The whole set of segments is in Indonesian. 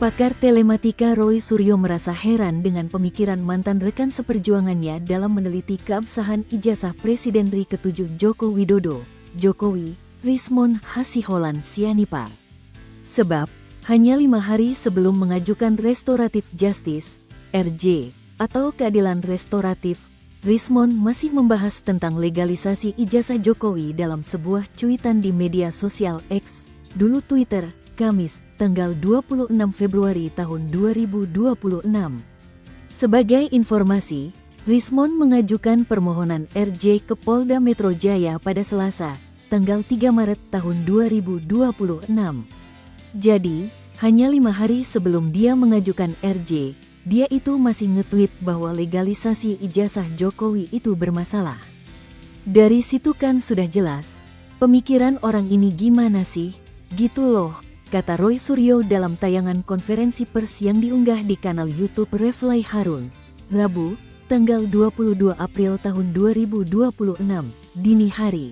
Pakar telematika Roy Suryo merasa heran dengan pemikiran mantan rekan seperjuangannya dalam meneliti keabsahan ijazah Presiden RI ke-7 Joko Widodo, Jokowi, Rismon Hasiholan Sianipar. Sebab, hanya 5 hari sebelum mengajukan Restoratif Justice, RJ, atau keadilan restoratif, Rismon masih membahas tentang legalisasi ijazah Jokowi dalam sebuah cuitan di media sosial X, dulu Twitter, Kamis, tanggal 26 Februari tahun 2026. Sebagai informasi, Rismon mengajukan permohonan RJ ke Polda Metro Jaya pada Selasa, tanggal 3 Maret tahun 2026. Jadi, hanya 5 hari sebelum dia mengajukan RJ, dia itu masih nge-tweet bahwa legalisasi ijazah Jokowi itu bermasalah. Dari situ kan sudah jelas, pemikiran orang ini gimana sih? Gitu loh, kata Roy Suryo dalam tayangan konferensi pers yang diunggah di kanal YouTube Refly Harun, Rabu, tanggal 22 April tahun 2026, dini hari.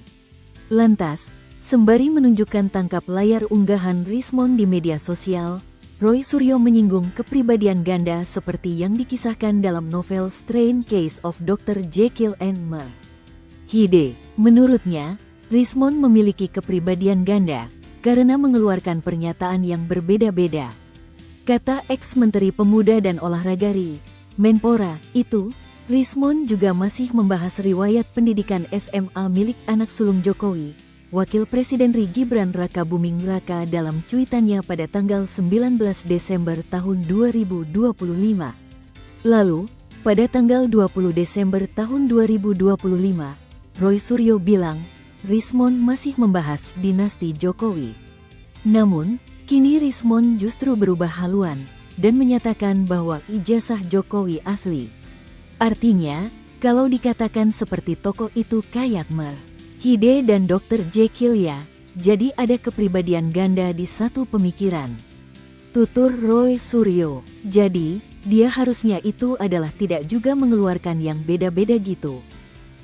Lantas, sembari menunjukkan tangkap layar unggahan Rismon di media sosial, Roy Suryo menyinggung kepribadian ganda seperti yang dikisahkan dalam novel Strange Case of Dr. Jekyll and Hyde. Menurutnya, Rismon memiliki kepribadian ganda karena mengeluarkan pernyataan yang berbeda-beda. Kata ex-Menteri Pemuda dan Olahraga RI, Menpora, itu, Rismon juga masih membahas riwayat pendidikan SMA milik anak sulung Jokowi, Wakil Presiden RI Gibran Rakabuming Raka dalam cuitannya pada tanggal 19 Desember tahun 2025. Lalu, pada tanggal 20 Desember tahun 2025, Roy Suryo bilang, Rismon masih membahas dinasti Jokowi. Namun, kini Rismon justru berubah haluan dan menyatakan bahwa ijazah Jokowi asli. Artinya, kalau dikatakan seperti tokoh itu kayak Hyde dan Dr. Jekyll ya, jadi ada kepribadian ganda di satu pemikiran. Tutur Roy Suryo, jadi, dia harusnya itu adalah tidak juga mengeluarkan yang beda-beda gitu.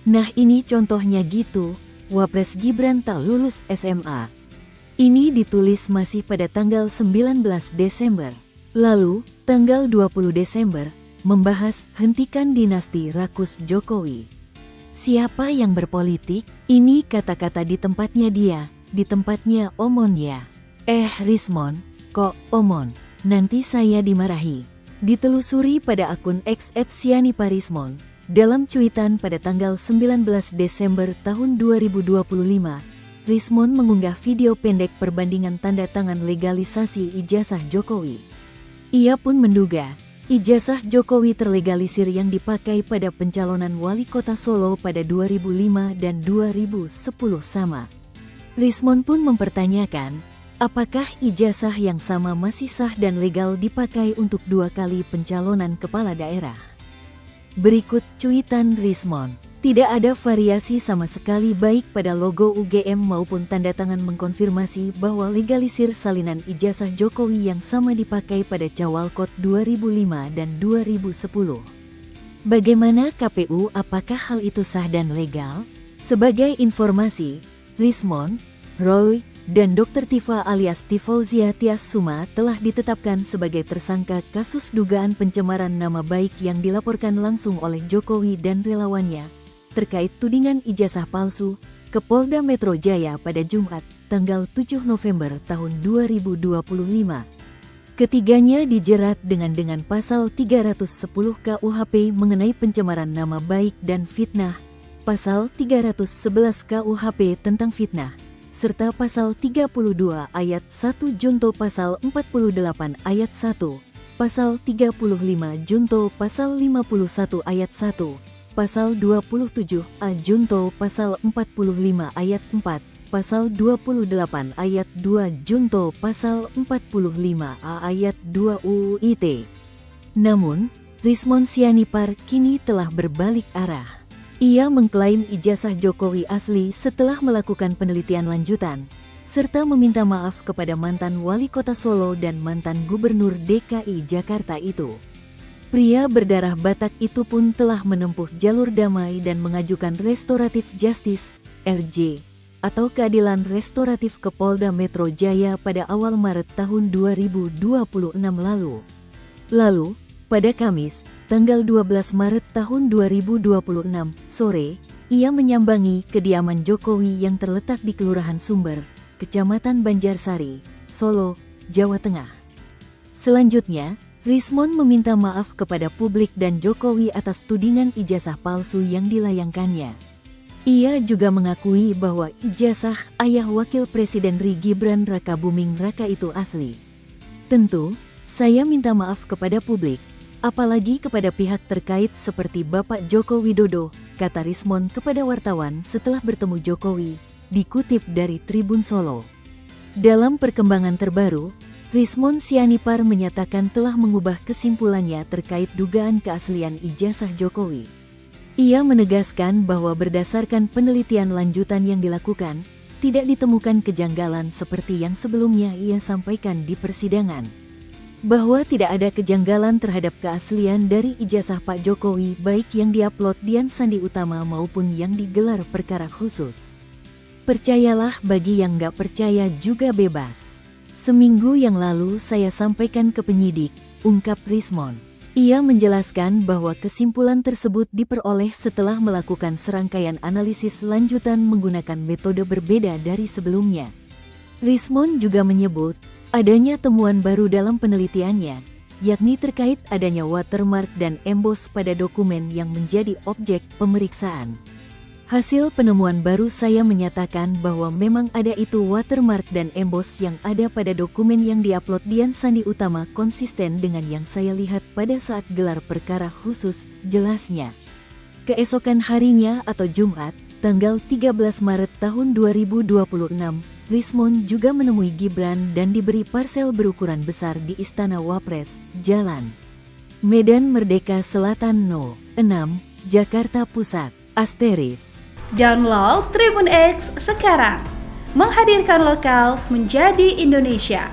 Nah ini contohnya gitu, Wapres Gibran tak lulus SMA. Ini ditulis masih pada tanggal 19 Desember. Lalu, tanggal 20 Desember, membahas hentikan dinasti rakus Jokowi. Siapa yang berpolitik? Ini kata-kata di tempatnya dia, di tempatnya Omon ya. Rismon, kok Omon? Nanti saya dimarahi. Ditelusuri pada akun X @sianiparismon, dalam cuitan pada tanggal 19 Desember tahun 2025, Rismon mengunggah video pendek perbandingan tanda tangan legalisasi ijazah Jokowi. Ia pun menduga, ijazah Jokowi terlegalisir yang dipakai pada pencalonan wali kota Solo pada 2005 dan 2010 sama. Rismon pun mempertanyakan, apakah ijazah yang sama masih sah dan legal dipakai untuk 2 kali pencalonan kepala daerah? Berikut cuitan Rismon. Tidak ada variasi sama sekali baik pada logo UGM maupun tanda tangan mengkonfirmasi bahwa legalisir salinan ijazah Jokowi yang sama dipakai pada Cawalkot 2005 dan 2010. Bagaimana KPU, apakah hal itu sah dan legal? Sebagai informasi, Rismon, Roy, dan Dr. Tifa alias Tifauzia Tias Suma telah ditetapkan sebagai tersangka kasus dugaan pencemaran nama baik yang dilaporkan langsung oleh Jokowi dan relawannya terkait tudingan ijazah palsu ke Polda Metro Jaya pada Jumat, tanggal 7 November tahun 2025. Ketiganya dijerat dengan pasal 310 KUHP mengenai pencemaran nama baik dan fitnah, pasal 311 KUHP tentang fitnah, serta pasal 32 ayat 1 junto pasal 48 ayat 1, pasal 35 junto pasal 51 ayat 1, pasal 27A junto pasal 45 ayat 4, pasal 28 ayat 2 junto pasal 45A ayat 2 UU ITE. Namun, Rismon Sianipar kini telah berbalik arah. Ia mengklaim ijazah Jokowi asli setelah melakukan penelitian lanjutan, serta meminta maaf kepada mantan wali kota Solo dan mantan gubernur DKI Jakarta itu. Pria berdarah Batak itu pun telah menempuh jalur damai dan mengajukan Restoratif Justice, RJ, atau keadilan restoratif ke Polda Metro Jaya pada awal Maret tahun 2026 lalu. Lalu, pada Kamis, tanggal 12 Maret tahun 2026 sore, ia menyambangi kediaman Jokowi yang terletak di Kelurahan Sumber, Kecamatan Banjarsari, Solo, Jawa Tengah. Selanjutnya, Rismon meminta maaf kepada publik dan Jokowi atas tudingan ijazah palsu yang dilayangkannya. Ia juga mengakui bahwa ijazah ayah Wakil Presiden RI Gibran Rakabuming Raka itu asli. Tentu, saya minta maaf kepada publik, apalagi kepada pihak terkait seperti Bapak Joko Widodo, kata Rismon kepada wartawan setelah bertemu Jokowi, dikutip dari Tribun Solo. Dalam perkembangan terbaru, Rismon Sianipar menyatakan telah mengubah kesimpulannya terkait dugaan keaslian ijazah Jokowi. Ia menegaskan bahwa berdasarkan penelitian lanjutan yang dilakukan, tidak ditemukan kejanggalan seperti yang sebelumnya ia sampaikan di persidangan. Bahwa tidak ada kejanggalan terhadap keaslian dari ijazah Pak Jokowi baik yang diupload Dian Sandi Utama maupun yang digelar perkara khusus. Percayalah, bagi yang nggak percaya juga bebas. Seminggu yang lalu saya sampaikan ke penyidik, ungkap Rismon. Ia menjelaskan bahwa kesimpulan tersebut diperoleh setelah melakukan serangkaian analisis lanjutan menggunakan metode berbeda dari sebelumnya. Rismon juga menyebut, adanya temuan baru dalam penelitiannya, yakni terkait adanya watermark dan emboss pada dokumen yang menjadi objek pemeriksaan. Hasil penemuan baru saya menyatakan bahwa memang ada itu watermark dan emboss yang ada pada dokumen yang diupload Dian Sandi Utama konsisten dengan yang saya lihat pada saat gelar perkara khusus, jelasnya. Keesokan harinya atau Jumat, tanggal 13 Maret tahun 2026, Rismon juga menemui Gibran dan diberi parsel berukuran besar di Istana Wapres, Jalan Medan Merdeka Selatan No. 6, Jakarta Pusat, *. Download Tribun X sekarang, menghadirkan lokal menjadi Indonesia.